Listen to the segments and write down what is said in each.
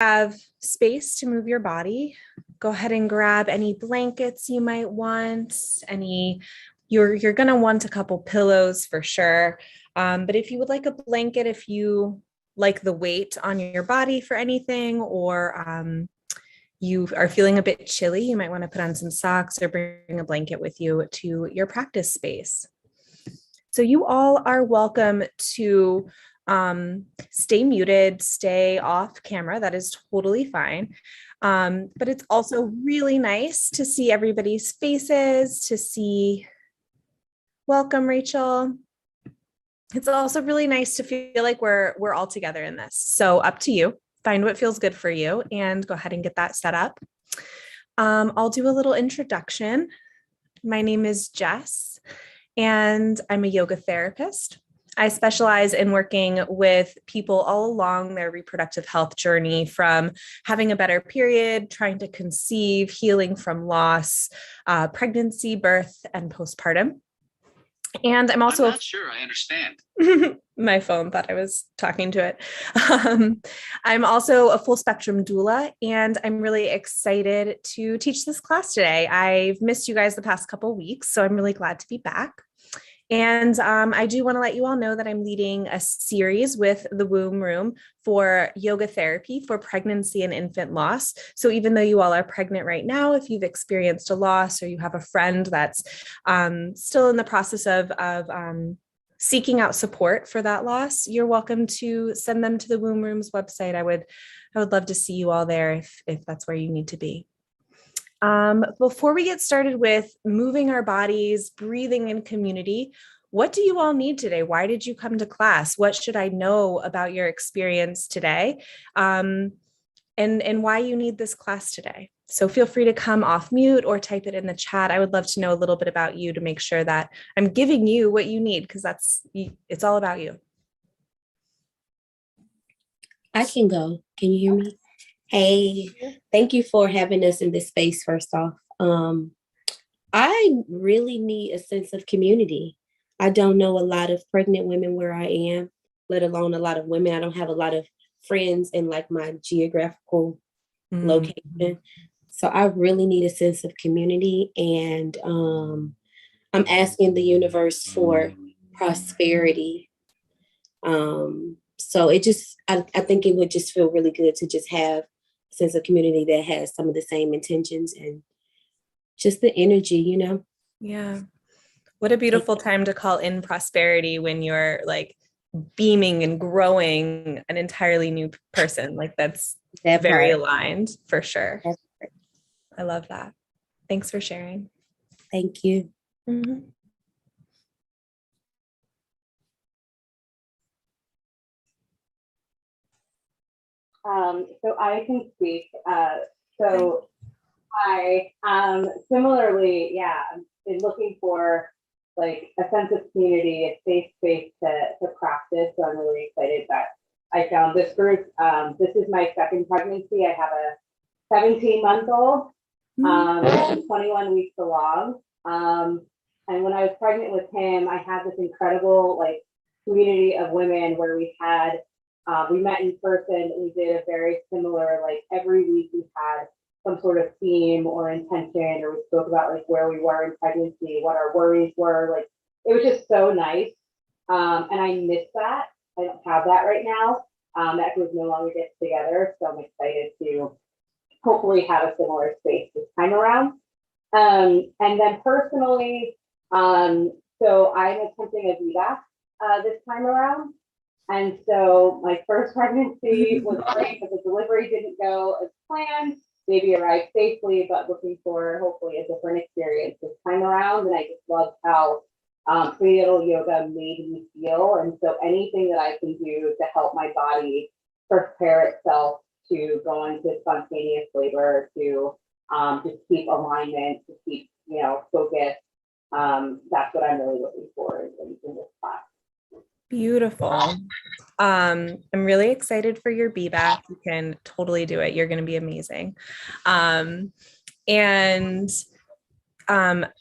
have space to move your body, go ahead and grab any blankets you might want. You're going to want a couple pillows for sure. But if you would like a blanket, if you like the weight on your body for anything, or you are feeling a bit chilly, you might want to put on some socks or bring a blanket with you to your practice space. So you all are welcome to stay muted, stay off camera. That is totally fine. But it's also really nice to see everybody's faces, to see, welcome, Rachel. It's also really nice to feel like we're all together in this. So up to you. Find what feels good for you and go ahead and get that set up. I'll do a little introduction. My name is Jess, and I'm a yoga therapist. I specialize in working with people all along their reproductive health journey, from having a better period, trying to conceive, healing from loss, pregnancy, birth, and postpartum. And I'm also not sure I understand. My phone thought I was talking to it. I'm also a full spectrum doula, and I'm really excited to teach this class today. I've missed you guys the past couple of weeks, so I'm really glad to be back. And I do want to let you all know that I'm leading a series with the Womb Room for yoga therapy for pregnancy and infant loss. So even though you all are pregnant right now, if you've experienced a loss or you have a friend that's still in the process of seeking out support for that loss, you're welcome to send them to the Womb Room's website. I would love to see you all there if that's where you need to be. Before we get started with moving our bodies, breathing in community, what do you all need today? Why did you come to class? What should I know about your experience today? And why you need this class today? So feel free to come off mute or type it in the chat. I would love to know a little bit about you to make sure that I'm giving you what you need, because it's all about you. I can go. Can you hear me? Hey, thank you for having us in this space, first off. I really need a sense of community. I don't know a lot of pregnant women where I am, let alone a lot of women. I don't have a lot of friends in like my geographical location. So I really need a sense of community. And I'm asking the universe for prosperity. So it just, I think it would just feel really good to just have sense of community that has some of the same intentions and just the energy, you know? Yeah. What a beautiful time to call in prosperity when you're like beaming and growing an entirely new person. Like that's very aligned for sure. I love that. Thanks for sharing. Thank you. Mm-hmm. So I can speak. So I similarly, yeah, I've been looking for like a sense of community, a safe space to practice. So I'm really excited that I found this group. This is my second pregnancy. I have a 17-month-old, 21 weeks along. And when I was pregnant with him, I had this incredible like community of women where we met in person. We did a very similar, like every week we had some sort of theme or intention, or we spoke about like where we were in pregnancy, what our worries were. Like it was just so nice. And I miss that. I don't have that right now. That group no longer gets together. So I'm excited to hopefully have a similar space this time around. And then personally, so I'm attempting a VBAC this time around. And so my first pregnancy was great, but the delivery didn't go as planned. Baby arrived safely, but looking for hopefully a different experience this time around. And I just loved how prenatal yoga made me feel. And so anything that I can do to help my body prepare itself to go into spontaneous labor, to just keep alignment, to keep, focus. That's what I'm really looking for in this class. Beautiful. I'm really excited for your BBAC. You can totally do it. You're going to be amazing. And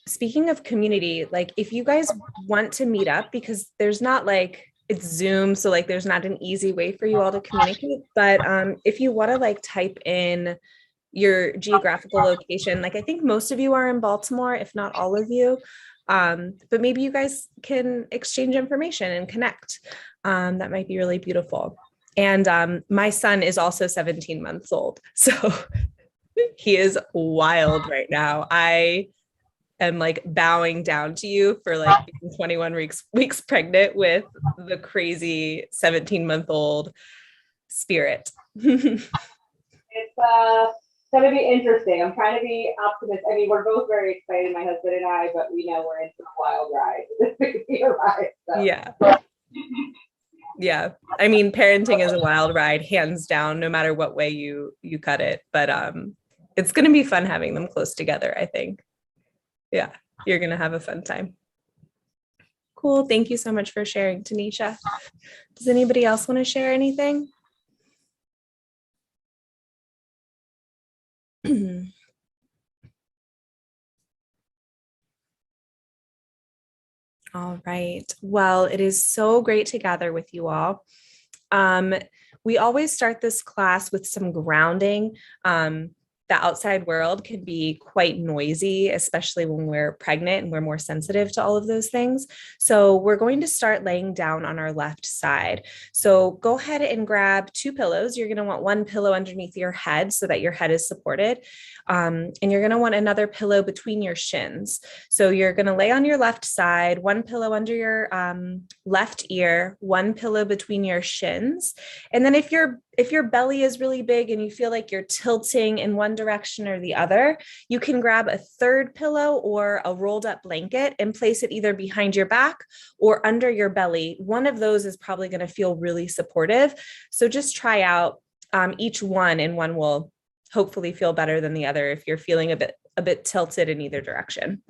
speaking of community, like if you guys want to meet up, because there's not like it's Zoom, so like there's not an easy way for you all to communicate. But if you want to like type in your geographical location, like I think most of you are in Baltimore, if not all of you. But maybe you guys can exchange information and connect. That might be really beautiful. And my son is also 17 months old. So he is wild right now. I am like bowing down to you for like being 21 weeks pregnant with the crazy 17-month-old spirit. It's going to be interesting. I'm trying to be optimistic. I mean, we're both very excited, my husband and I, but we know we're in for a wild ride. This could be a ride. So. Yeah. Yeah. I mean, parenting is a wild ride, hands down, no matter what way you cut it. But it's going to be fun having them close together, I think. Yeah, you're going to have a fun time. Cool. Thank you so much for sharing, Tanisha. Does anybody else want to share anything? All right. Well, it is so great to gather with you all. We always start this class with some grounding. The outside world can be quite noisy, especially when we're pregnant and we're more sensitive to all of those things. So we're going to start laying down on our left side. So go ahead and grab 2 pillows. You're going to want 1 pillow underneath your head so that your head is supported. And you're going to want another pillow between your shins. So you're going to lay on your left side, 1 pillow under your left ear, 1 pillow between your shins. And then if your belly is really big and you feel like you're tilting in one direction or the other, you can grab a 3rd pillow or a rolled up blanket and place it either behind your back or under your belly. One of those is probably going to feel really supportive. So just try out each one, and one will hopefully feel better than the other if you're feeling a bit tilted in either direction.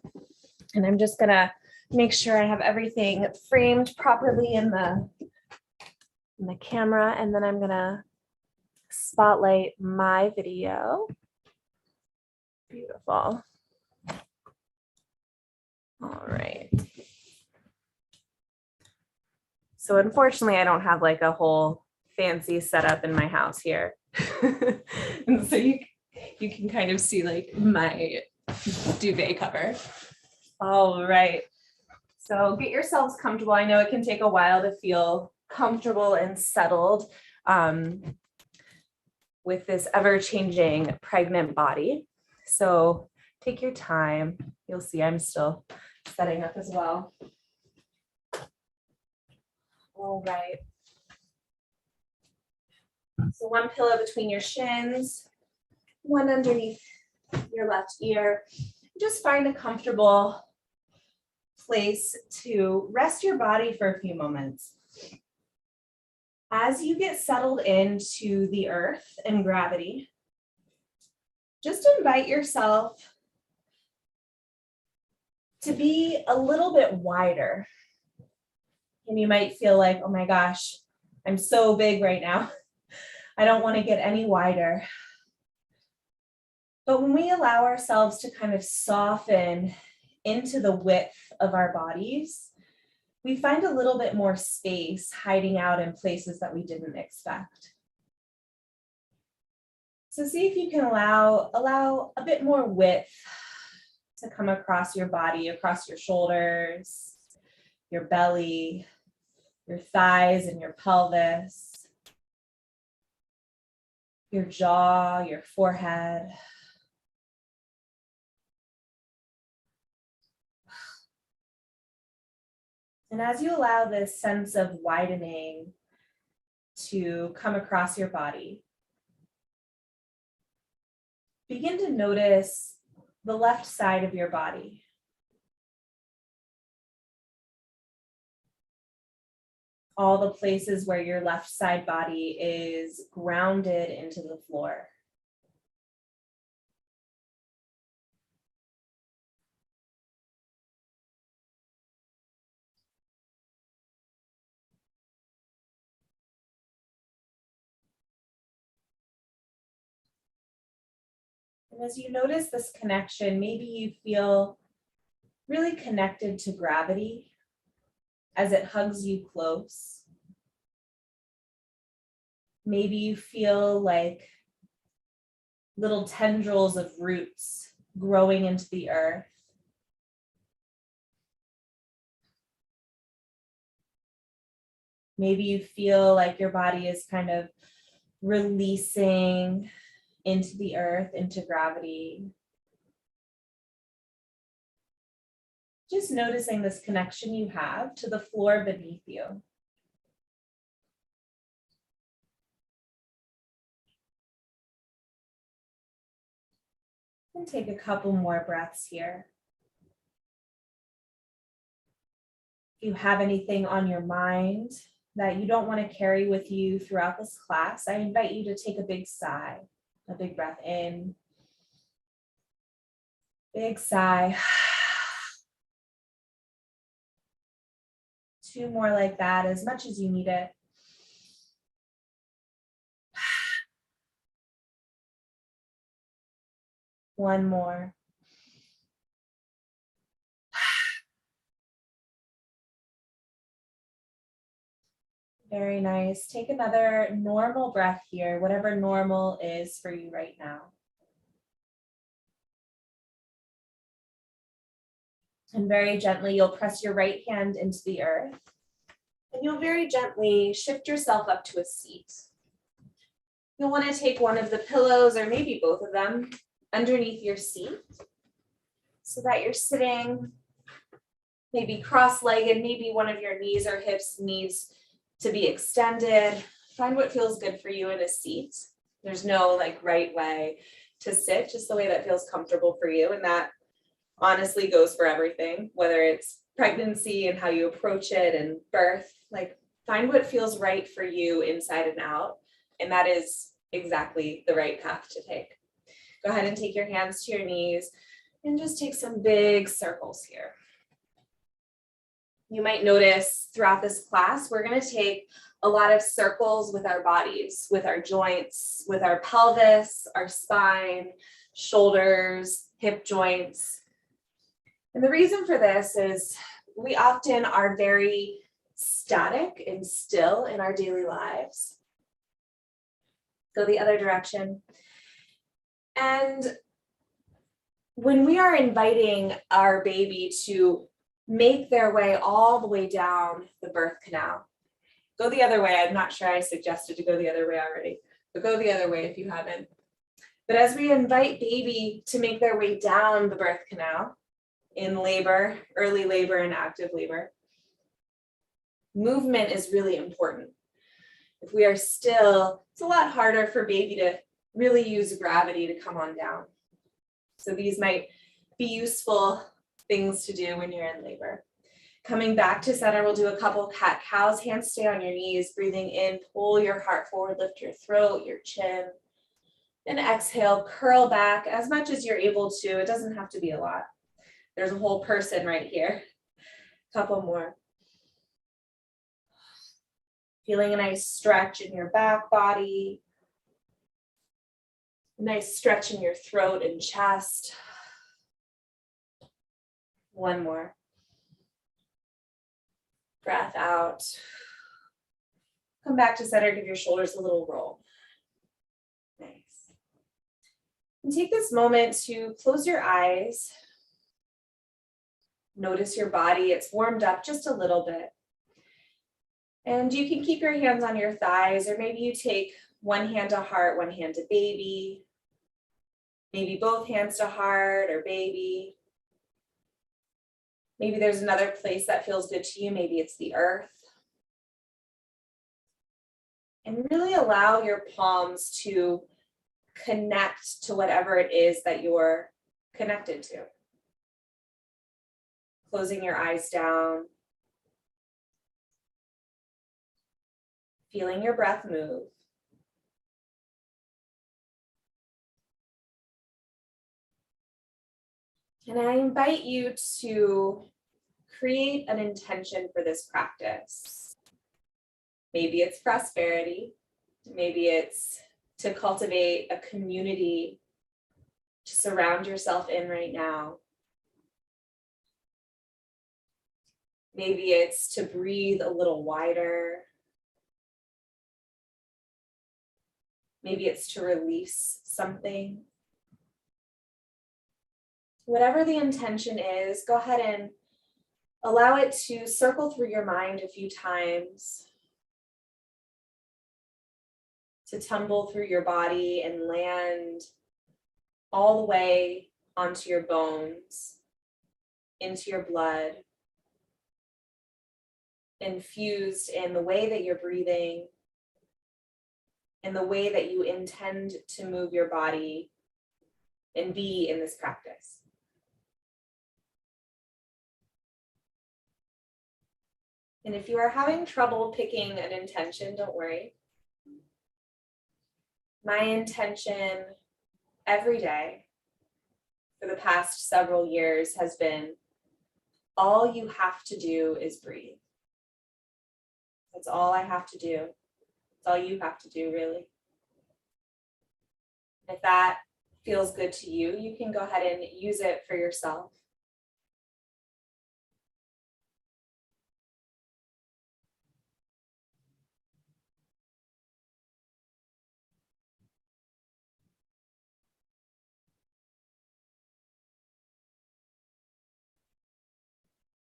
And I'm just going to make sure I have everything framed properly in the camera, and then I'm going to spotlight my video. Beautiful. All right. So unfortunately, I don't have like a whole fancy setup in my house here. And so you can kind of see like my duvet cover. All right. So get yourselves comfortable. I know it can take a while to feel comfortable and settled with this ever-changing pregnant body. So take your time. You'll see I'm still setting up as well. All right. So 1 pillow between your shins, 1 underneath your left ear. Just find a comfortable place to rest your body for a few moments. As you get settled into the earth and gravity, just invite yourself to be a little bit wider. And you might feel like, oh my gosh, I'm so big right now. I don't want to get any wider. But when we allow ourselves to kind of soften into the width of our bodies, we find a little bit more space hiding out in places that we didn't expect. So see if you can allow a bit more width to come across your body, across your shoulders, your belly, your thighs and your pelvis, your jaw, your forehead. And as you allow this sense of widening to come across your body, begin to notice the left side of your body. All the places where your left side body is grounded into the floor. And as you notice this connection, maybe you feel really connected to gravity as it hugs you close. Maybe you feel like little tendrils of roots growing into the earth. Maybe you feel like your body is kind of releasing into the earth, into gravity. Just noticing this connection you have to the floor beneath you. And take a couple more breaths here. If you have anything on your mind that you don't want to carry with you throughout this class, I invite you to take a big sigh, a big breath in. Big sigh. 2 more like that, as much as you need it. One more. Very nice. Take another normal breath here, whatever normal is for you right now. And very gently, you'll press your right hand into the earth. And you'll very gently shift yourself up to a seat. You'll want to take one of the pillows, or maybe both of them, underneath your seat so that you're sitting maybe cross-legged, maybe one of your knees or hips needs to be extended. Find what feels good for you in a seat. There's no like right way to sit, just the way that feels comfortable for you. And that honestly goes for everything, whether it's pregnancy and how you approach it and birth. Like, find what feels right for you inside and out. And that is exactly the right path to take. Go ahead and take your hands to your knees and just take some big circles here. You might notice throughout this class, we're going to take a lot of circles with our bodies, with our joints, with our pelvis, our spine, shoulders, hip joints. And the reason for this is we often are very static and still in our daily lives. Go the other direction. And when we are inviting our baby to make their way all the way down the birth canal, go the other way. I'm not sure I suggested to go the other way already, but go the other way if you haven't. But as we invite baby to make their way down the birth canal in labor, early labor and active labor, movement is really important. If we are still, it's a lot harder for baby to really use gravity to come on down. So these might be useful things to do when you're in labor. Coming back to center, we'll do a couple cat-cows. Hands stay on your knees, breathing in, pull your heart forward, lift your throat, your chin. And exhale, curl back as much as you're able to. It doesn't have to be a lot. There's a whole person right here. Couple more. Feeling a nice stretch in your back body. Nice stretch in your throat and chest. One more. Breath out. Come back to center, give your shoulders a little roll. Nice. And take this moment to close your eyes. Notice your body, it's warmed up just a little bit. And you can keep your hands on your thighs, or maybe you take one hand to heart, one hand to baby. Maybe both hands to heart or baby. Maybe there's another place that feels good to you. Maybe it's the earth. And really allow your palms to connect to whatever it is that you're connected to. Closing your eyes down. Feeling your breath move. And I invite you to create an intention for this practice. Maybe it's prosperity. Maybe it's to cultivate a community to surround yourself in right now. Maybe it's to breathe a little wider. Maybe it's to release something. Whatever the intention is, go ahead and allow it to circle through your mind a few times, to tumble through your body and land all the way onto your bones, into your blood, infused in the way that you're breathing and the way that you intend to move your body and be in this practice. And if you are having trouble picking an intention, don't worry. My intention every day for the past several years has been, all you have to do is breathe. That's all I have to do. That's all you have to do, really. If that feels good to you, you can go ahead and use it for yourself.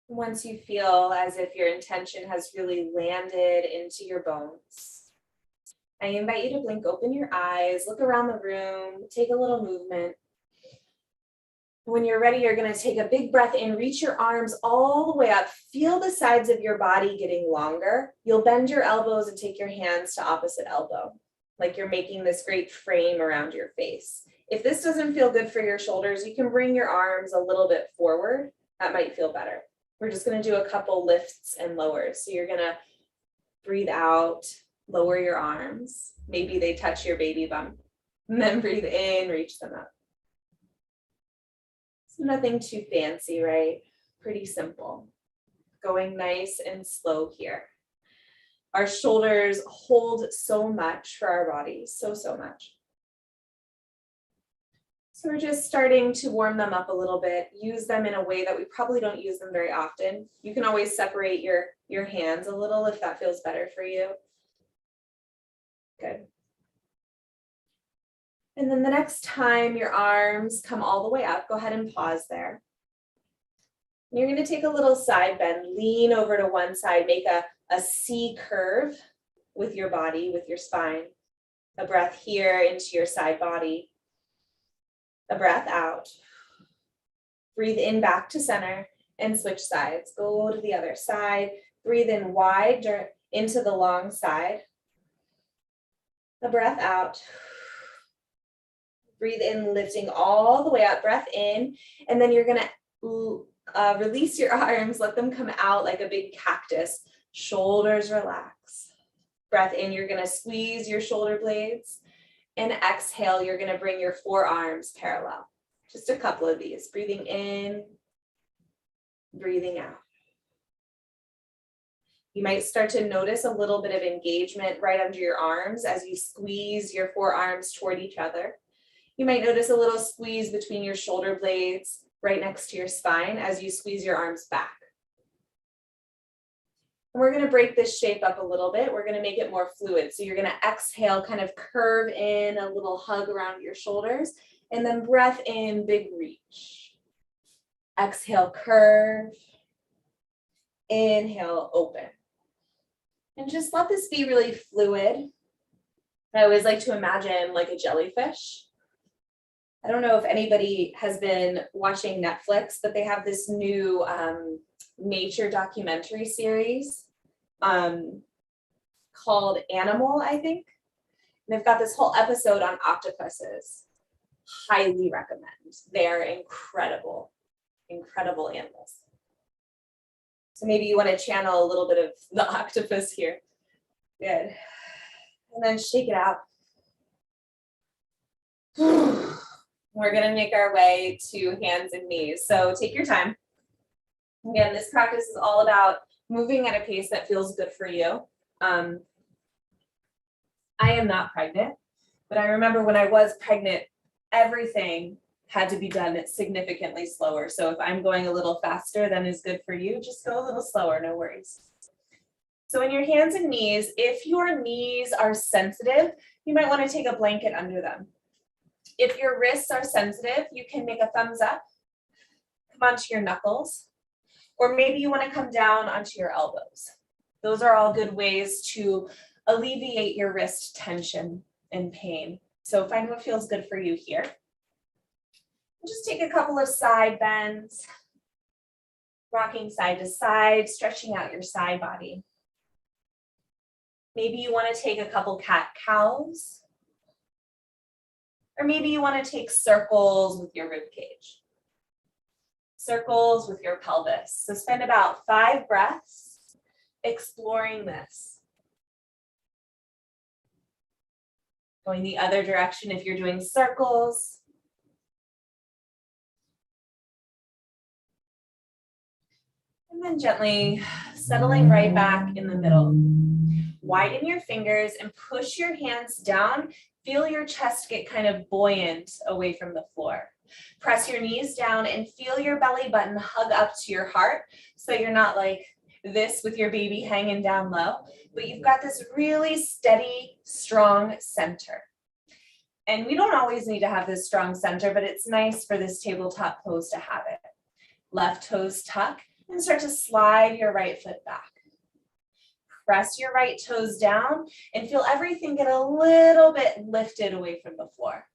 Once you feel as if your intention has really landed into your bones, I invite you to blink open your eyes, look around the room, take a little movement. When you're ready, you're going to take a big breath in, reach your arms all the way up, feel the sides of your body getting longer. You'll bend your elbows and take your hands to opposite elbow, like you're making this great frame around your face. If this doesn't feel good for your shoulders, you can bring your arms a little bit forward. That might feel better. We're just going to do a couple lifts and lowers. So you're going to breathe out, lower your arms. Maybe they touch your baby bump. And then breathe in, reach them up. It's nothing too fancy, right? Pretty simple. Going nice and slow here. Our shoulders hold so much for our bodies, so much. So we're just starting to warm them up a little bit, use them in a way that we probably don't use them very often. You can always separate your hands a little if that feels better for you. Good. And then the next time your arms come all the way up, go ahead and pause there. And you're going to take a little side bend, lean over to one side, make a C curve with your body, with your spine. A breath here into your side body. A breath out. Breathe in back to center and switch sides. Go to the other side. Breathe in wide into the long side. A breath out. Breathe in, lifting all the way up. Breath in. And then you're going to release your arms. Let them come out like a big cactus. Shoulders relax. Breath in, you're going to squeeze your shoulder blades. And exhale, you're going to bring your forearms parallel. Just a couple of these. Breathing in, breathing out. You might start to notice a little bit of engagement right under your arms as you squeeze your forearms toward each other. You might notice a little squeeze between your shoulder blades right next to your spine as you squeeze your arms back. And we're going to break this shape up a little bit. We're going to make it more fluid. So you're going to exhale, kind of curve in, a little hug around your shoulders, and then breath in, big reach. Exhale, curve. Inhale, open. And just let this be really fluid. I always like to imagine like a jellyfish. I don't know if anybody has been watching Netflix, but they have this new nature documentary series called Animal, I think. And they've got this whole episode on octopuses. Highly recommend. They're incredible, incredible animals. So maybe you want to channel a little bit of the octopus here. Good. And then shake it out. We're going to make our way to hands and knees. So take your time. Again, this practice is all about moving at a pace that feels good for you. I am not pregnant, but I remember when I was pregnant, everything had to be done significantly slower. So if I'm going a little faster than is good for you, just go a little slower, no worries. So in your hands and knees, if your knees are sensitive, You might want to take a blanket under them. If your wrists are sensitive, you can make a thumbs up, come onto your knuckles, or maybe you want to come down onto your elbows. Those are all good ways to alleviate your wrist tension and pain. So find what feels good for you here. Just take a couple of side bends, rocking side to side, stretching out your side body. Maybe you want to take a couple cat-cows, or maybe you want to take circles with your rib cage, circles with your pelvis. So spend about 5 breaths exploring this. Going the other direction if you're doing circles. And then gently settling right back in the middle. Widen your fingers and push your hands down. Feel your chest get kind of buoyant away from the floor. Press your knees down and feel your belly button hug up to your heart so you're not like this with your baby hanging down low, but you've got this really steady, strong center. And we don't always need to have this strong center, but it's nice for this tabletop pose to have it. Left toes tuck and start to slide your right foot back. Press your right toes down and feel everything get a little bit lifted away from the floor.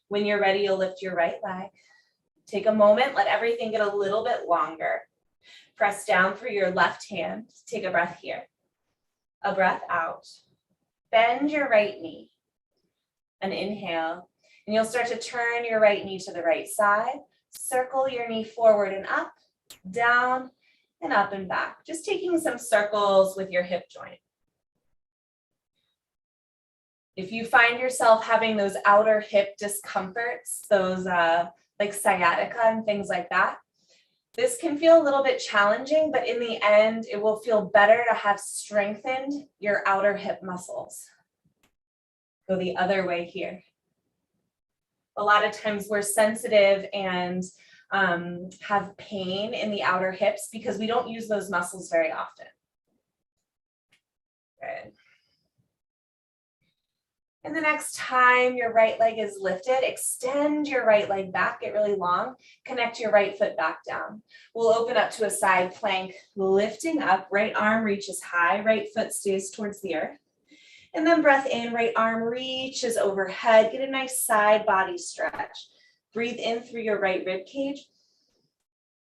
When you're ready, you'll lift your right leg. Take a moment, let everything get a little bit longer. Press down for your left hand. Take a breath here. A breath out. Bend your right knee. An inhale. And you'll start to turn your right knee to the right side. Circle your knee forward and up, down, and up and back. Just taking some circles with your hip joint. If you find yourself having those outer hip discomforts, those like sciatica and things like that, this can feel a little bit challenging, but in the end, it will feel better to have strengthened your outer hip muscles. Go the other way here. A lot of times we're sensitive and have pain in the outer hips because we don't use those muscles very often. Good. And the next time your right leg is lifted, extend your right leg back, get really long, connect your right foot back down. We'll open up to a side plank, lifting up, right arm reaches high, right foot stays towards the earth. And then breath in, right arm reaches overhead, get a nice side body stretch. Breathe in through your right rib cage,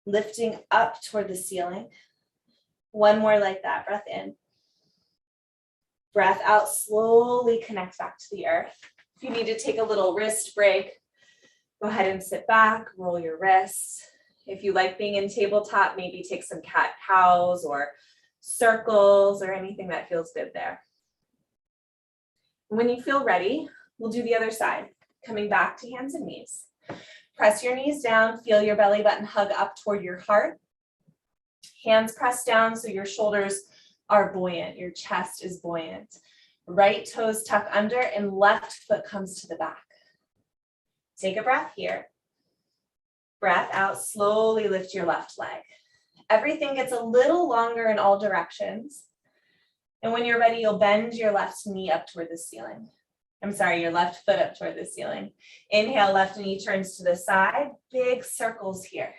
lifting up toward the ceiling. One more like that, breath in. Breath out, slowly connect back to the earth. If you need to take a little wrist break, go ahead and sit back, roll your wrists. If you like being in tabletop, maybe take some cat-cows or circles or anything that feels good there. When you feel ready, we'll do the other side, coming back to hands and knees. Press your knees down, feel your belly button hug up toward your heart. Hands press down so your shoulders are buoyant, your chest is buoyant. Right toes tuck under and left foot comes to the back. Take a breath here. Breath out, slowly lift your left leg. Everything gets a little longer in all directions. And when you're ready, you'll bend your left knee up toward the ceiling. I'm sorry, your left foot up toward the ceiling. Inhale, left knee turns to the side, big circles here.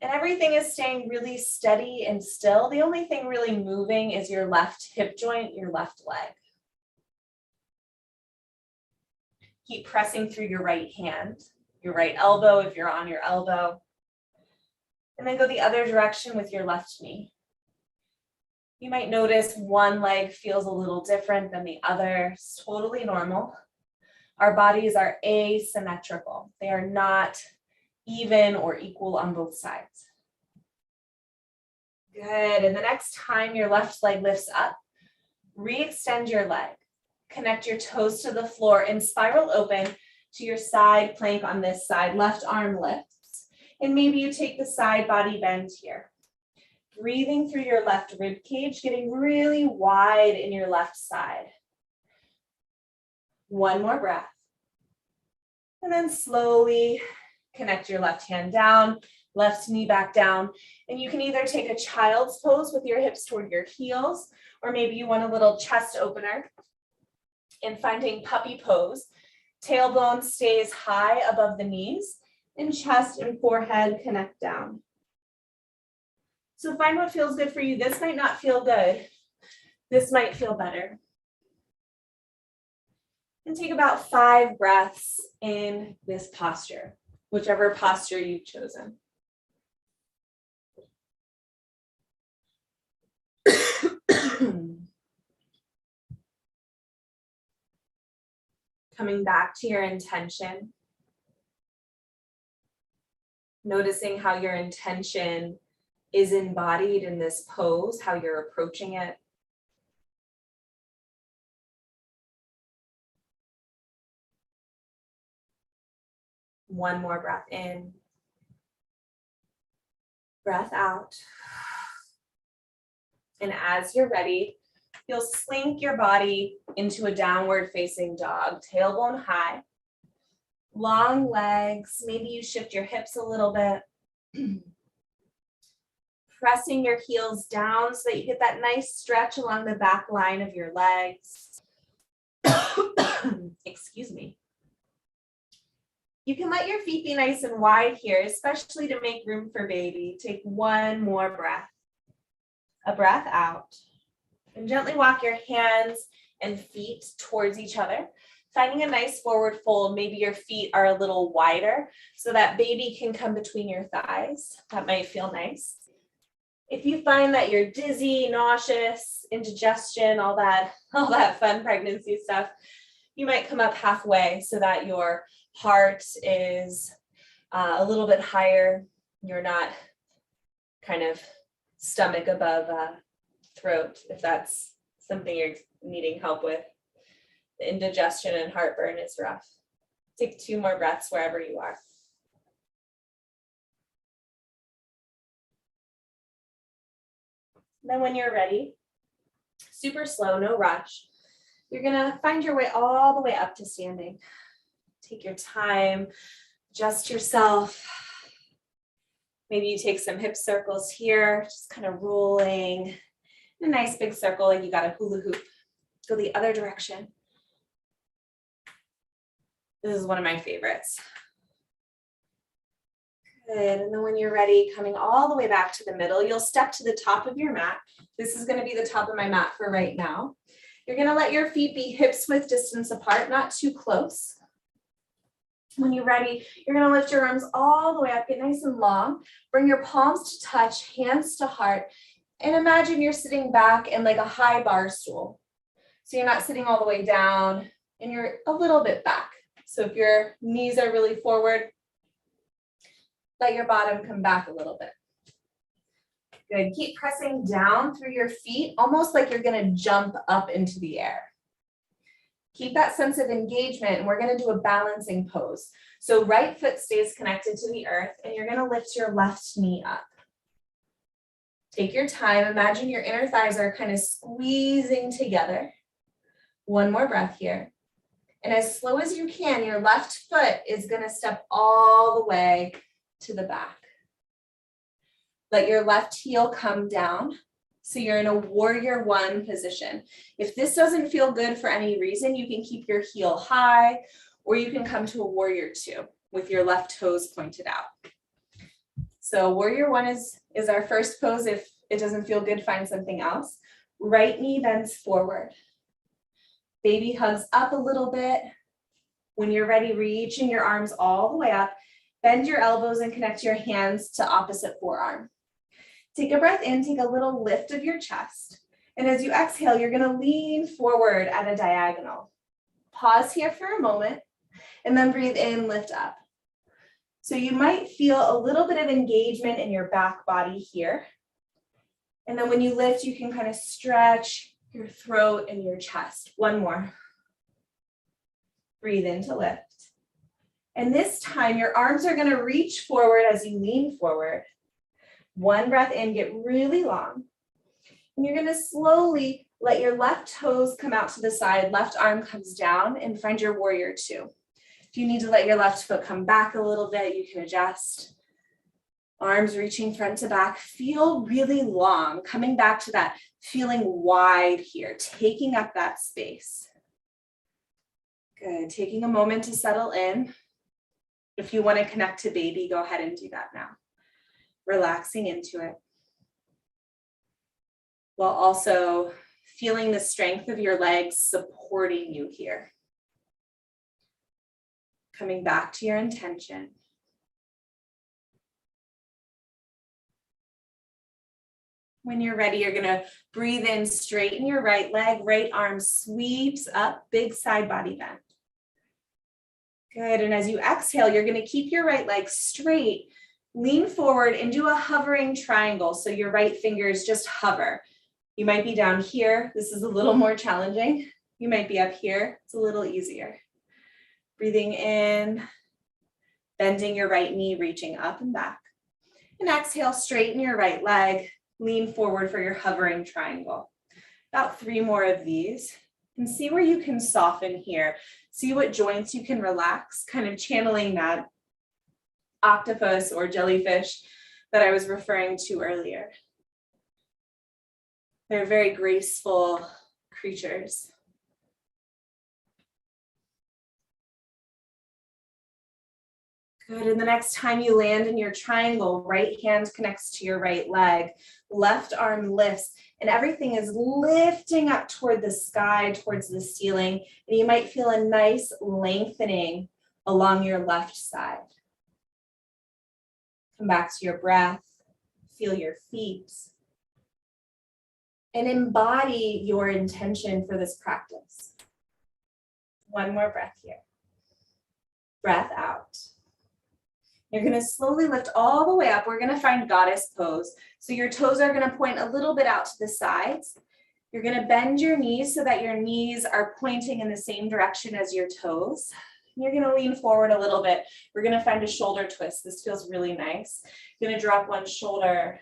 And everything is staying really steady and still. The only thing really moving is your left hip joint, your left leg. Keep pressing through your right hand, your right elbow if you're on your elbow. And then go the other direction with your left knee. You might notice one leg feels a little different than the other. It's totally normal. Our bodies are asymmetrical. They are not even or equal on both sides. Good. And the next time your left leg lifts up, re-extend your leg. Connect your toes to the floor and spiral open to your side plank on this side. Left arm lifts. And maybe you take the side body bend here. Breathing through your left rib cage, getting really wide in your left side. One more breath. And then slowly connect your left hand down, left knee back down. And you can either take a child's pose with your hips toward your heels, or maybe you want a little chest opener. and finding puppy pose. Tailbone stays high above the knees and chest and forehead connect down. So find what feels good for you. This might not feel good. This might feel better. And take about 5 breaths in this posture, whichever posture you've chosen. Coming back to your intention. Noticing how your intention is embodied in this pose, how you're approaching it. One more breath in. Breath out. And as you're ready, you'll slink your body into a downward facing dog, tailbone high. Long legs, maybe you shift your hips a little bit. Pressing your heels down so that you get that nice stretch along the back line of your legs. Excuse me. You can let your feet be nice and wide here, especially to make room for baby. Take one more breath. A breath out. And gently walk your hands and feet towards each other, finding a nice forward fold. Maybe your feet are a little wider so that baby can come between your thighs. That might feel nice. If you find that you're dizzy, nauseous, indigestion, all that fun pregnancy stuff, you might come up halfway so that your heart is a little bit higher. You're not kind of stomach above throat, if that's something you're needing help with. The indigestion and heartburn is rough. Take 2 more breaths wherever you are. Then when you're ready, super slow, no rush, you're gonna find your way all the way up to standing. Take your time, adjust yourself. Maybe you take some hip circles here, just kind of rolling in a nice big circle like you got a hula hoop. Go the other direction. This is one of my favorites. Good, and then when you're ready, coming all the way back to the middle, you'll step to the top of your mat. This is gonna be the top of my mat for right now. You're gonna let your feet be hips width distance apart, not too close. When you're ready, you're gonna lift your arms all the way up, get nice and long. Bring your palms to touch, hands to heart, and imagine you're sitting back in like a high bar stool. So you're not sitting all the way down and you're a little bit back. So if your knees are really forward, let your bottom come back a little bit. Good, keep pressing down through your feet, almost like you're gonna jump up into the air. Keep that sense of engagement, and we're gonna do a balancing pose. So right foot stays connected to the earth, and you're gonna lift your left knee up. Take your time, imagine your inner thighs are kind of squeezing together. One more breath here. And as slow as you can, your left foot is gonna step all the way to the back. Let your left heel come down. So you're in a warrior 1 position. If this doesn't feel good for any reason, you can keep your heel high, or you can come to a warrior 2 with your left toes pointed out. So warrior 1 is our first pose. If it doesn't feel good, find something else. Right knee bends forward. Baby hugs up a little bit. When you're ready, reaching your arms all the way up, bend your elbows and connect your hands to opposite forearm. Take a breath in, take a little lift of your chest. And as you exhale, you're gonna lean forward at a diagonal. Pause here for a moment and then breathe in, lift up. So you might feel a little bit of engagement in your back body here. And then when you lift, you can kind of stretch your throat and your chest. One more. Breathe in to lift. And this time, your arms are gonna reach forward as you lean forward. One breath in, get really long. And you're gonna slowly let your left toes come out to the side, left arm comes down, and find your warrior 2. If you need to let your left foot come back a little bit, you can adjust. Arms reaching front to back, feel really long, coming back to that feeling wide here, taking up that space. Good. Taking a moment to settle in. If you want to connect to baby, go ahead and do that now. Relaxing into it. While also feeling the strength of your legs supporting you here. Coming back to your intention. When you're ready, you're gonna breathe in, straighten your right leg, right arm sweeps up, big side body bend. Good, and as you exhale, you're gonna keep your right leg straight, lean forward and do a hovering triangle. So your right fingers just hover. You might be down here. This is a little more challenging. You might be up here. It's a little easier. Breathing in, bending your right knee, reaching up and back. And exhale, straighten your right leg. Lean forward for your hovering triangle. About 3 more of these. And see where you can soften here. See what joints you can relax, kind of channeling that octopus or jellyfish that I was referring to earlier. They're very graceful creatures. Good, and the next time you land in your triangle, right hand connects to your right leg, left arm lifts, and everything is lifting up toward the sky, towards the ceiling, and you might feel a nice lengthening along your left side. Come back to your breath, feel your feet, and embody your intention for this practice. 1 more breath here. Breath out. You're gonna slowly lift all the way up. We're gonna find goddess pose. So your toes are gonna point a little bit out to the sides. You're gonna bend your knees so that your knees are pointing in the same direction as your toes. You're gonna lean forward a little bit. We're gonna find a shoulder twist. This feels really nice. You're gonna drop one shoulder,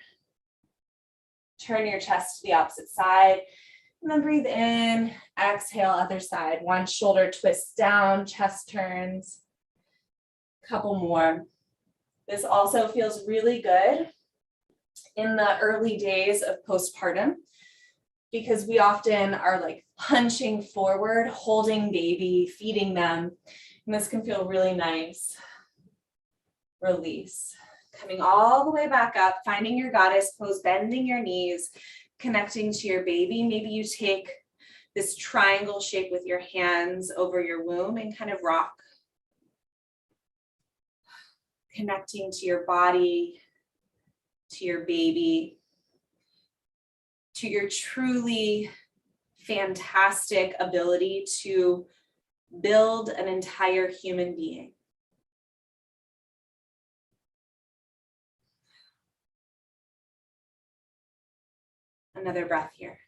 turn your chest to the opposite side, and then breathe in, exhale, other side. One shoulder twists down, chest turns. Couple more. This also feels really good in the early days of postpartum because we often are like hunching forward, holding baby, feeding them, and this can feel really nice. Release. Coming all the way back up, finding your goddess pose, bending your knees, connecting to your baby. Maybe you take this triangle shape with your hands over your womb and kind of rock. Connecting to your body, to your baby, to your truly fantastic ability to build an entire human being. Another breath here.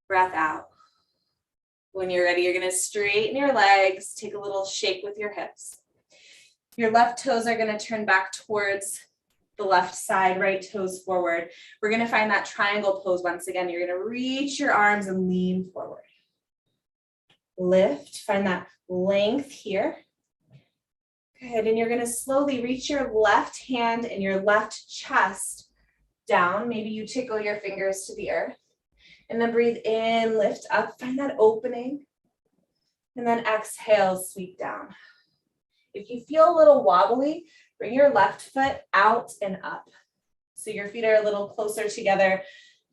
Breath out. When you're ready, you're going to straighten your legs, take a little shake with your hips. Your left toes are going to turn back towards the left side, right toes forward. We're going to find that triangle pose once again. You're going to reach your arms and lean forward. Lift, find that length here. Good, and you're going to slowly reach your left hand and your left chest down. Maybe you tickle your fingers to the earth. And then breathe in, lift up, find that opening. And then exhale, sweep down. If you feel a little wobbly, bring your left foot out and up. So your feet are a little closer together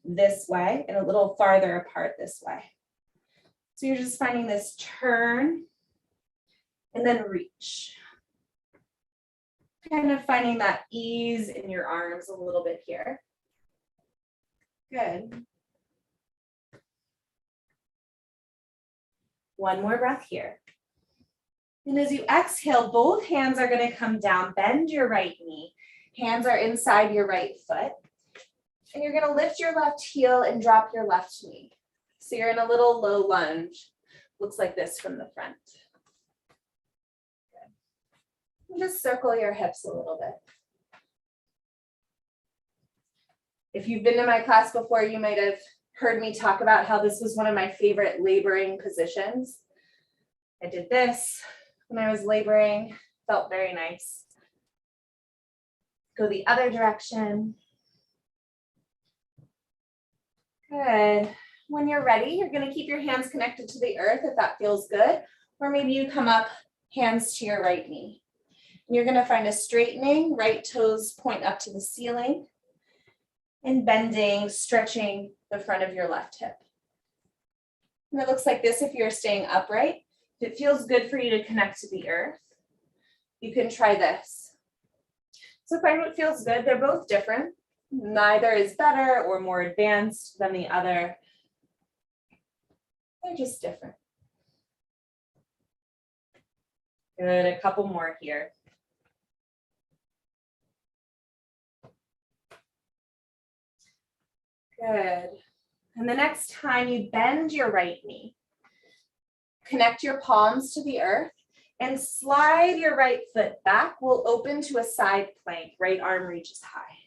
this way and a little farther apart this way. So you're just finding this turn and then reach. Kind of finding that ease in your arms a little bit here. Good. 1 more breath here. And as you exhale, both hands are going to come down. Bend your right knee. Hands are inside your right foot. And you're going to lift your left heel and drop your left knee. So you're in a little low lunge. Looks like this from the front. Good. And just circle your hips a little bit. If you've been to my class before, you might have heard me talk about how this was one of my favorite laboring positions. I did this when I was laboring, felt very nice. Go the other direction. Good. When you're ready, you're going to keep your hands connected to the earth if that feels good, or maybe you come up, hands to your right knee. And you're going to find a straightening, right toes point up to the ceiling, and bending, stretching the front of your left hip. And it looks like this if you're staying upright. If it feels good for you to connect to the earth, you can try this. So find what feels good. They're both different. Neither is better or more advanced than the other. They're just different. Good, a couple more here. Good. And the next time you bend your right knee, connect your palms to the earth and slide your right foot back. We'll open to a side plank. Right arm reaches high.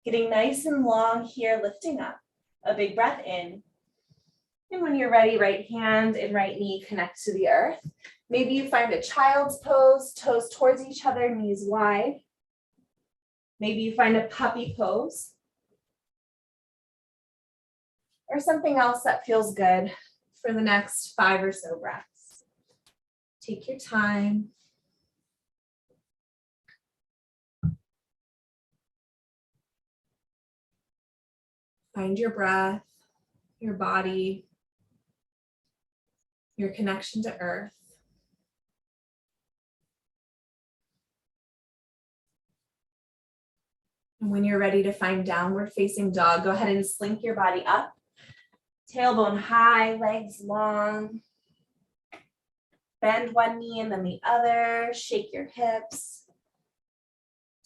Getting nice and long here, lifting up. A big breath in. And when you're ready, right hand and right knee connect to the earth. Maybe you find a child's pose, toes towards each other, knees wide. Maybe you find a puppy pose. Or something else that feels good for the next 5 or so breaths. Take your time. Find your breath, your body, your connection to earth. And when you're ready to find downward facing dog, go ahead and slink your body up. Tailbone high, legs long. Bend one knee and then the other. Shake your hips.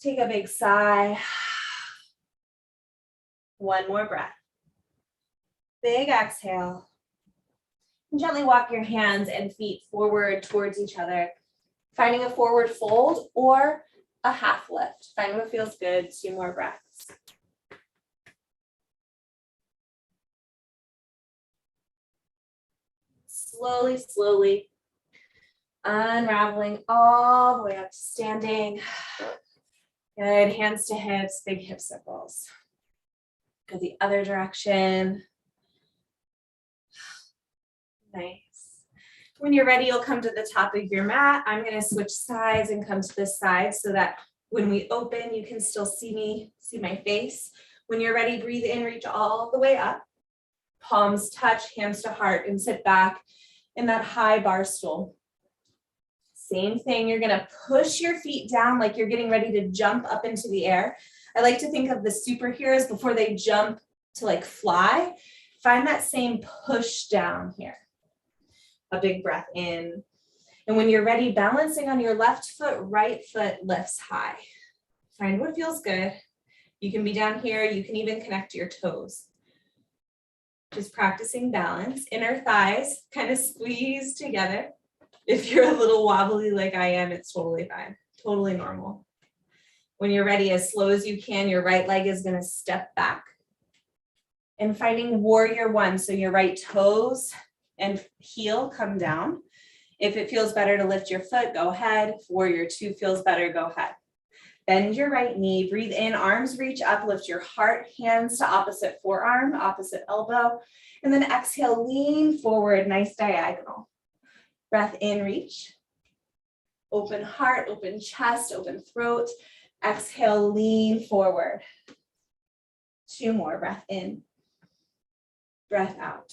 Take a big sigh. One more breath. Big exhale. And gently walk your hands and feet forward towards each other, finding a forward fold or a half lift. Find what feels good. 2 more breaths. Slowly, slowly unraveling all the way up to standing. Good, hands to hips, big hip circles. Go the other direction. Nice. When you're ready, you'll come to the top of your mat. I'm going to switch sides and come to this side so that when we open, you can still see me, see my face. When you're ready, breathe in, reach all the way up. Palms touch, hands to heart, and sit back in that high bar stool. Same thing, you're gonna push your feet down like you're getting ready to jump up into the air. I like to think of the superheroes before they jump to like fly. Find that same push down here. A big breath in. And when you're ready, balancing on your left foot, right foot lifts high. Find what feels good. You can be down here, you can even connect your toes. Just practicing balance. Inner thighs kind of squeeze together. If you're a little wobbly like I am, it's totally fine, totally normal. When you're ready, as slow as you can, your right leg is going to step back. And finding warrior 1, so your right toes and heel come down. If it feels better to lift your foot, go ahead. If warrior 2 feels better, go ahead. Bend your right knee, breathe in, arms reach up, lift your heart, hands to opposite forearm, opposite elbow, and then exhale, lean forward, nice diagonal. Breath in, reach. Open heart, open chest, open throat. Exhale, lean forward. 2 more, breath in, breath out.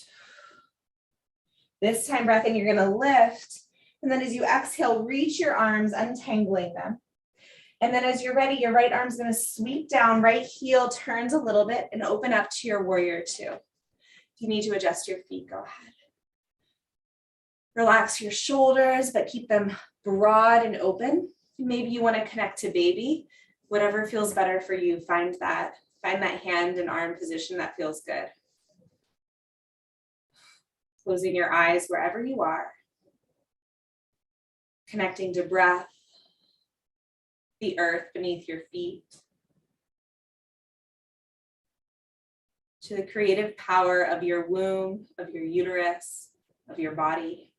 This time, breath in, you're gonna lift, and then as you exhale, reach your arms, untangling them. And then as you're ready, your right arm's gonna sweep down, right heel turns a little bit and open up to your warrior 2. If you need to adjust your feet, go ahead. Relax your shoulders, but keep them broad and open. Maybe you wanna connect to baby, whatever feels better for you, find that hand and arm position that feels good. Closing your eyes wherever you are. Connecting to breath, the earth beneath your feet, to the creative power of your womb, of your uterus, of your body.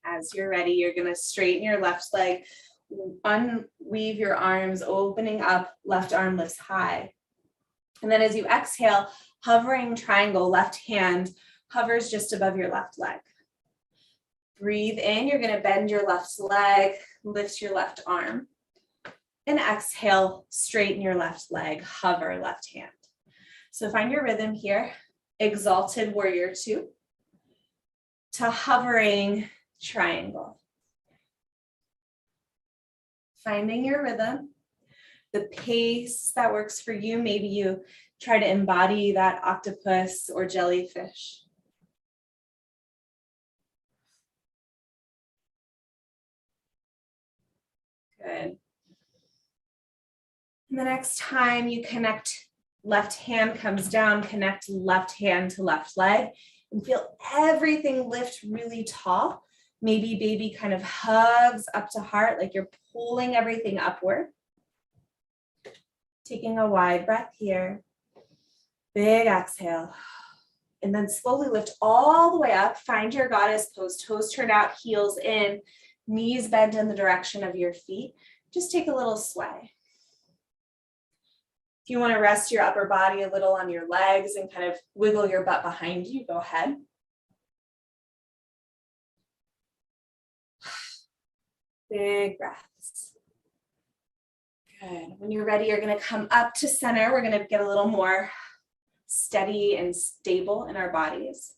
As you're ready, you're going to straighten your left leg, unweave your arms, opening up, left arm lifts high. And then as you exhale, hovering triangle, left hand hovers just above your left leg. Breathe in, you're gonna bend your left leg, lift your left arm. And exhale, straighten your left leg, hover left hand. So find your rhythm here, exalted warrior two to hovering triangle. Finding your rhythm, the pace that works for you. Maybe you try to embody that octopus or jellyfish. Good. And the next time you connect, left hand comes down, connect left hand to left leg, and feel everything lift really tall. Maybe baby kind of hugs up to heart, like you're pulling everything upward. Taking a wide breath here. Big exhale. And then slowly lift all the way up. Find your goddess pose, toes turned out, heels in, knees bent in the direction of your feet. Just take a little sway. If you want to rest your upper body a little on your legs and kind of wiggle your butt behind you, go ahead. Big breaths. Good. When you're ready, you're going to come up to center. We're going to get a little more steady and stable in our bodies.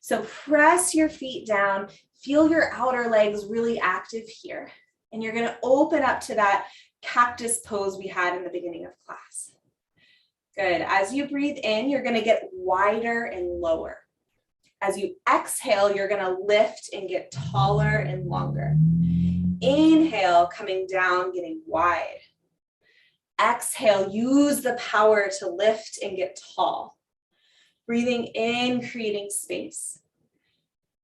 So press your feet down. Feel your outer legs really active here. And you're going to open up to that cactus pose we had in the beginning of class. Good. As you breathe in, you're going to get wider and lower. As you exhale, you're going to lift and get taller and longer. Inhale, coming down, getting wide. Exhale, use the power to lift and get tall. Breathing in, creating space.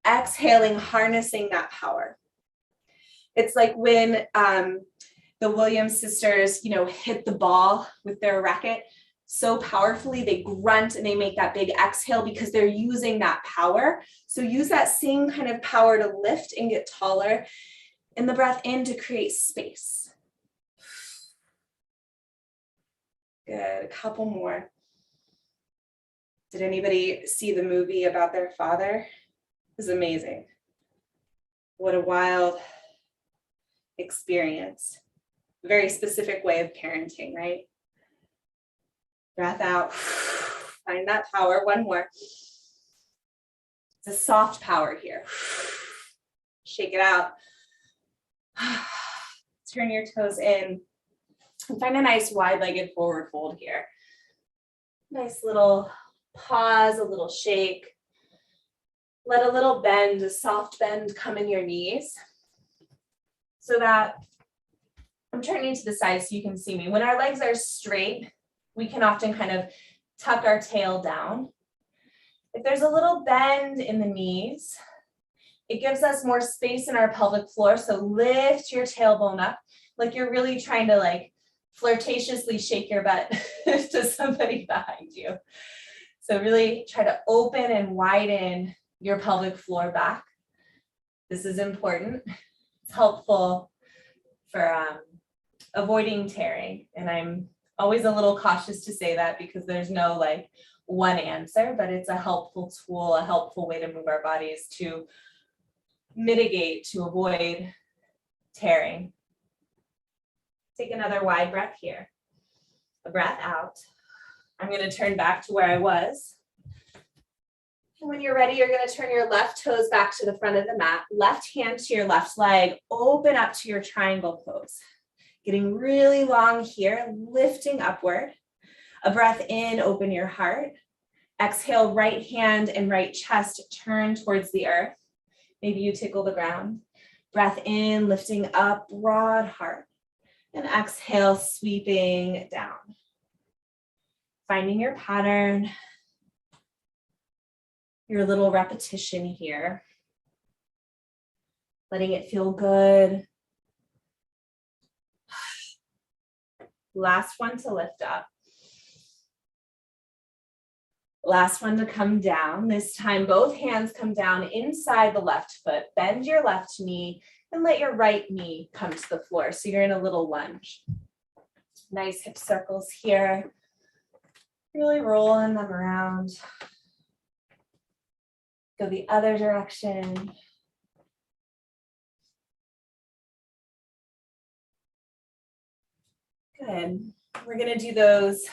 Exhaling, harnessing that power. It's like when the Williams sisters, hit the ball with their racket so powerfully, they grunt and they make that big exhale because they're using that power. So use that same kind of power to lift and get taller. And the breath in to create space. Good, a couple more. Did anybody see the movie about their father? It was amazing. What a wild experience. Very specific way of parenting, right? Breath out, find that power. One more. It's a soft power here. Shake it out. Turn your toes in and find a nice wide-legged forward fold here. Nice little pause, a little shake. Let a little bend, a soft bend come in your knees so that I'm turning to the side so you can see me. When our legs are straight, we can often kind of tuck our tail down. If there's a little bend in the knees, it gives us more space in our pelvic floor. So lift your tailbone up like you're really trying to flirtatiously shake your butt to somebody behind you. So really try to open and widen your pelvic floor back. This is important. It's helpful for avoiding tearing. And I'm always a little cautious to say that because there's no one answer, but it's a helpful tool, a helpful way to move our bodies to mitigate, to avoid tearing. Take another wide breath here. A breath out. I'm going to turn back to where I was. And when you're ready, you're going to turn your left toes back to the front of the mat, left hand to your left leg, open up to your triangle pose. Getting really long here, lifting upward. A breath in, open your heart. Exhale, right hand and right chest turn towards the earth. Maybe you tickle the ground. Breath in, lifting up, broad heart. And exhale, sweeping down. Finding your pattern, your little repetition here. Letting it feel good. Last one to lift up. Last one to come down. This time, both hands come down inside the left foot. Bend your left knee and let your right knee come to the floor. So you're in a little lunge. Nice hip circles here. Really rolling them around. Go the other direction. Good. We're going to do those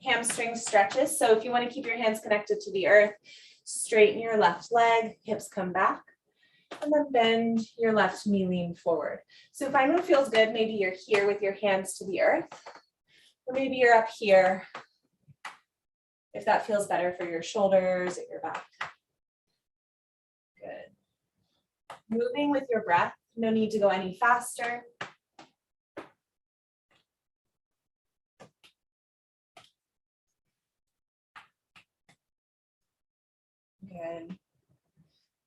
hamstring stretches. So if you want to keep your hands connected to the earth, straighten your left leg, hips come back, and then bend your left knee, lean forward. So find what feels good. Maybe you're here with your hands to the earth, or maybe you're up here if that feels better for your shoulders or your back. Good. Moving with your breath. No need to go any faster. Good.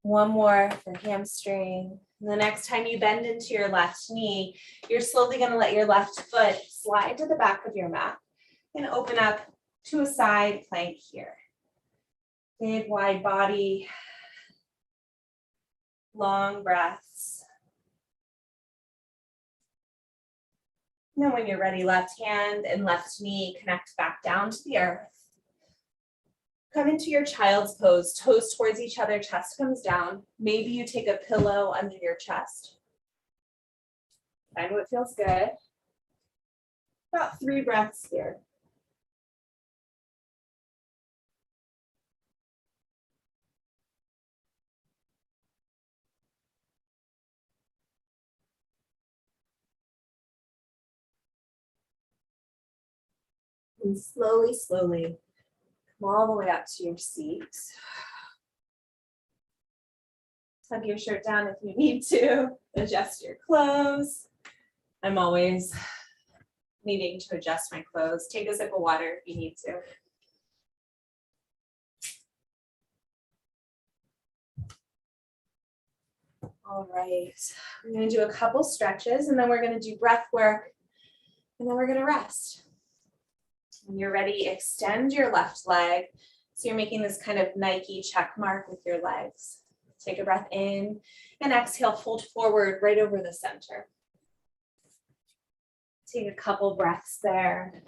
One more for hamstring. The next time you bend into your left knee, you're slowly going to let your left foot slide to the back of your mat and open up to a side plank here. Big wide body, long breaths. And then when you're ready, left hand and left knee connect back down to the earth. Come into your child's pose, toes towards each other, chest comes down. Maybe you take a pillow under your chest. Find what feels good. About 3 breaths here. And slowly, slowly, come all the way up to your seat. Tuck your shirt down if you need to. Adjust your clothes. I'm always needing to adjust my clothes. Take a sip of water if you need to. All right, we're going to do a couple stretches and then we're going to do breath work and then we're going to rest. When you're ready, extend your left leg. So you're making this kind of Nike check mark with your legs. Take a breath in and exhale, fold forward right over the center. Take a couple breaths there.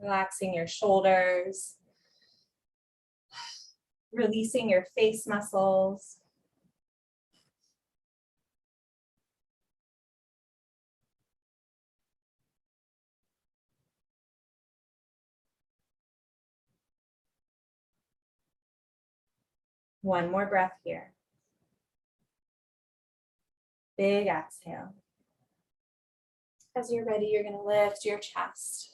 Relaxing your shoulders, releasing your face muscles. One more breath here. Big exhale. As you're ready, you're going to lift your chest.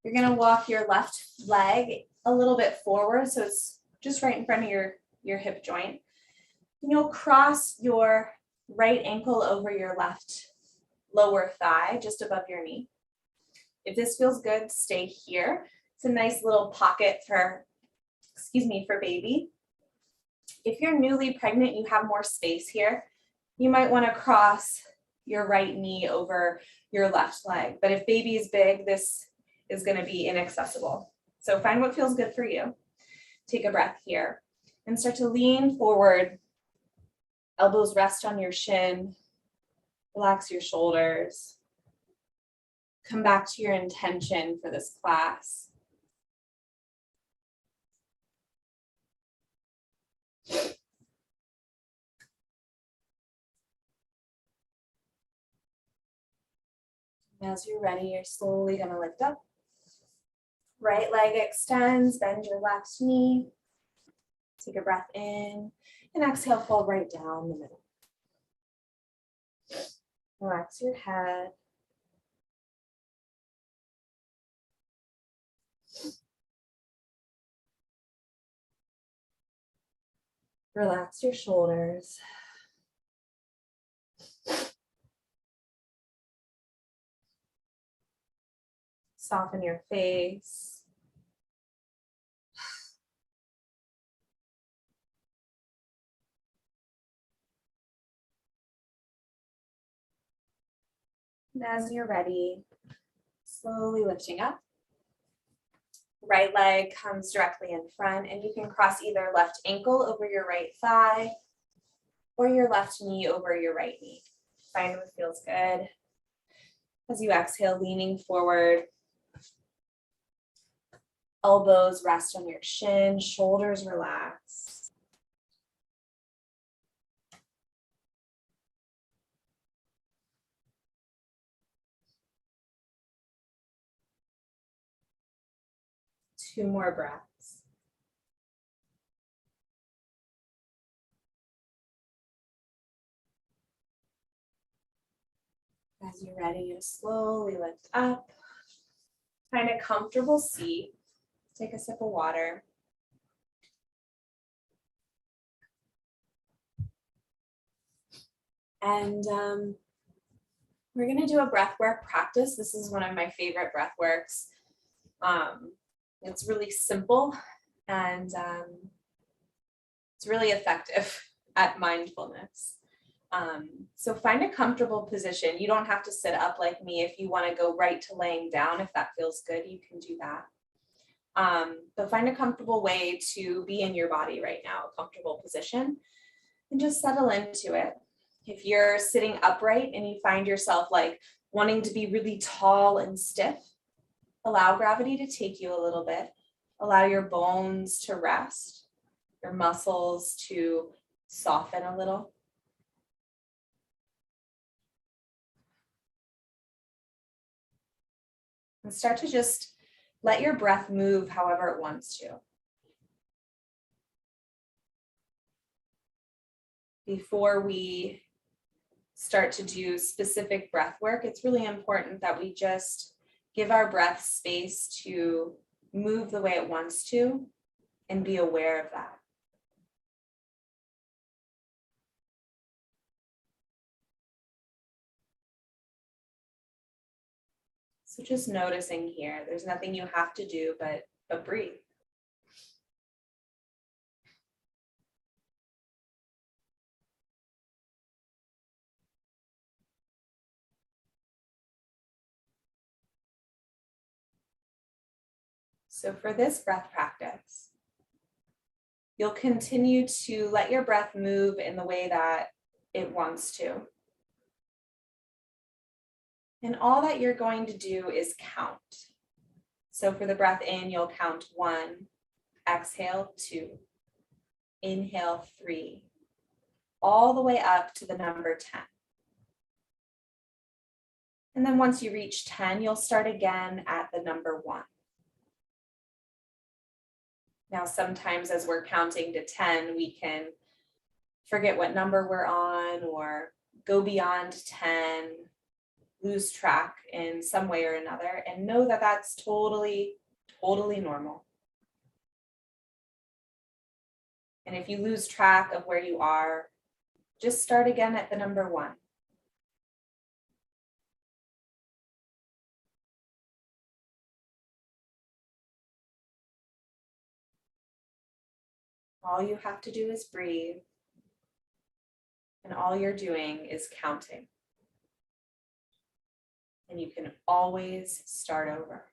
You're going to walk your left leg a little bit forward, so it's just right in front of your hip joint. And you'll cross your right ankle over your left lower thigh, just above your knee. If this feels good, stay here. It's a nice little pocket for baby. If you're newly pregnant, you have more space here. You might want to cross your right knee over your left leg. But if baby is big, this is going to be inaccessible. So find what feels good for you. Take a breath here and start to lean forward. Elbows rest on your shin. Relax your shoulders. Come back to your intention for this class. As you're ready, you're slowly going to lift up. Right leg extends, bend your left knee. Take a breath in and exhale, fall right down the middle. Relax your head. Relax your shoulders. Soften your face. And as you're ready, slowly lifting up. Right leg comes directly in front, and you can cross either left ankle over your right thigh or your left knee over your right knee. Find what feels good. As you exhale, leaning forward, elbows rest on your shin, shoulders relax. Two more breaths. As you're ready to slowly lift up, find a comfortable seat. Take a sip of water. And we're going to do a breathwork practice. This is one of my favorite breathworks. It's really simple and it's really effective at mindfulness. So find a comfortable position. You don't have to sit up like me. If you want to go right to laying down, if that feels good, you can do that. But find a comfortable way to be in your body right now, a comfortable position, and just settle into it. If you're sitting upright and you find yourself like wanting to be really tall and stiff, allow gravity to take you a little bit. Allow your bones to rest, your muscles to soften a little. And start to just let your breath move however it wants to. Before we start to do specific breath work, it's really important that we just give our breath space to move the way it wants to and be aware of that. So just noticing here, there's nothing you have to do but breathe. So for this breath practice, you'll continue to let your breath move in the way that it wants to. And all that you're going to do is count. So for the breath in, you'll count 1, exhale 2, inhale 3, all the way up to the number 10. And then once you reach 10, you'll start again at the number 1. Now, sometimes as we're counting to 10, we can forget what number we're on or go beyond 10, lose track in some way or another, and know that that's totally normal. And if you lose track of where you are, just start again at the number 1. All you have to do is breathe, and all you're doing is counting. And you can always start over.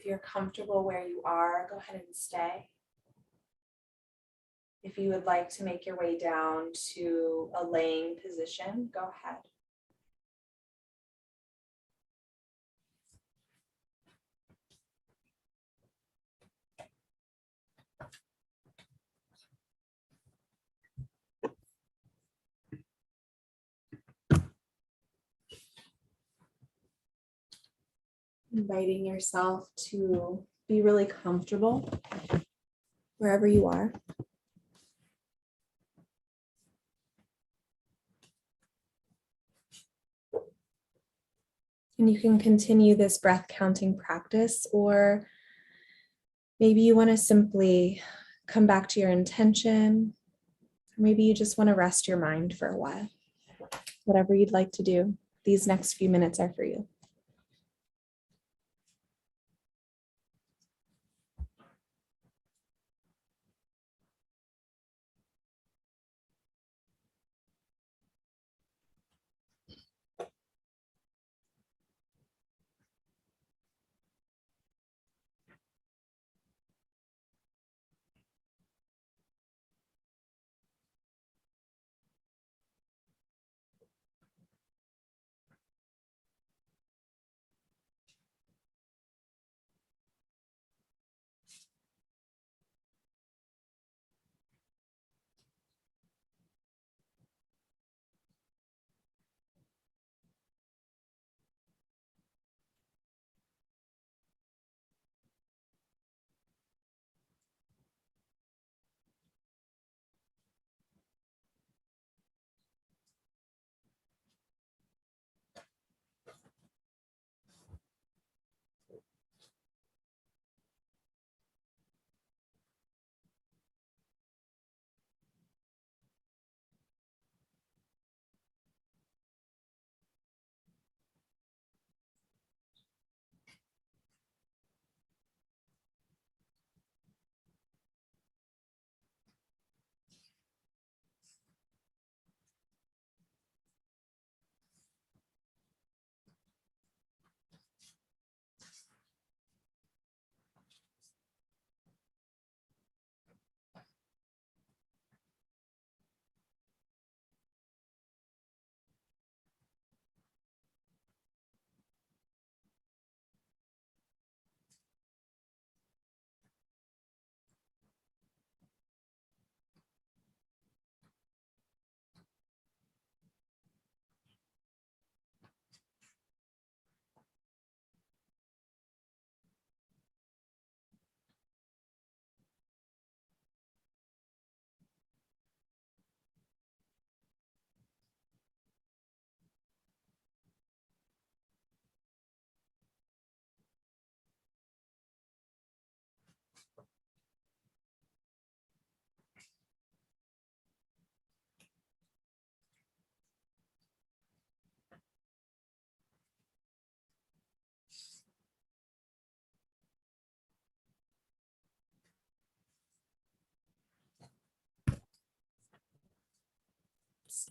If you're comfortable where you are, go ahead and stay. If you would like to make your way down to a laying position, go ahead. Inviting yourself to be really comfortable wherever you are. And you can continue this breath counting practice, or maybe you want to simply come back to your intention, or maybe you just want to rest your mind for a while. Whatever you'd like to do, these next few minutes are for you.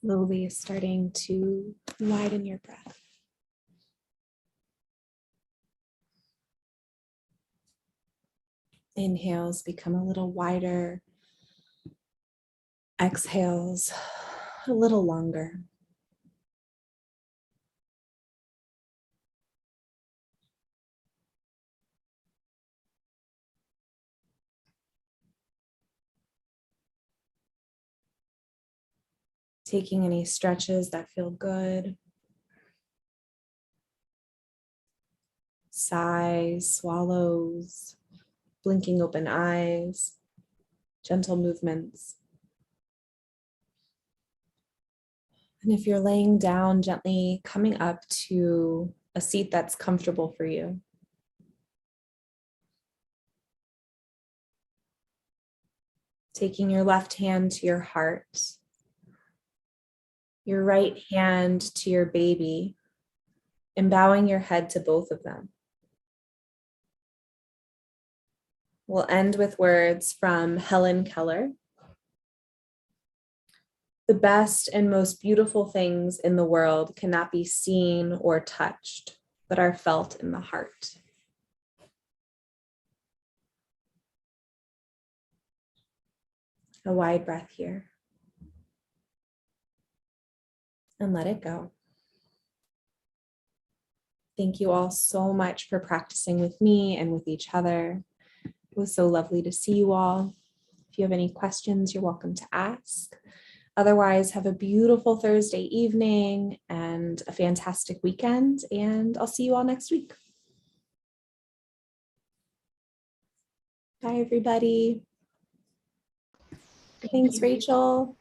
Slowly starting to widen your breath. Inhales become a little wider. Exhales a little longer. Taking any stretches that feel good. Sighs, swallows, blinking open eyes, gentle movements. And if you're laying down, gently coming up to a seat that's comfortable for you. Taking your left hand to your heart, your right hand to your baby, and bowing your head to both of them. We'll end with words from Helen Keller. The best and most beautiful things in the world cannot be seen or touched, but are felt in the heart. A wide breath here. And let it go. Thank you all so much for practicing with me and with each other. It was so lovely to see you all. If you have any questions, you're welcome to ask. Otherwise, have a beautiful Thursday evening and a fantastic weekend, and I'll see you all next week. Bye, everybody. Thanks, Rachel.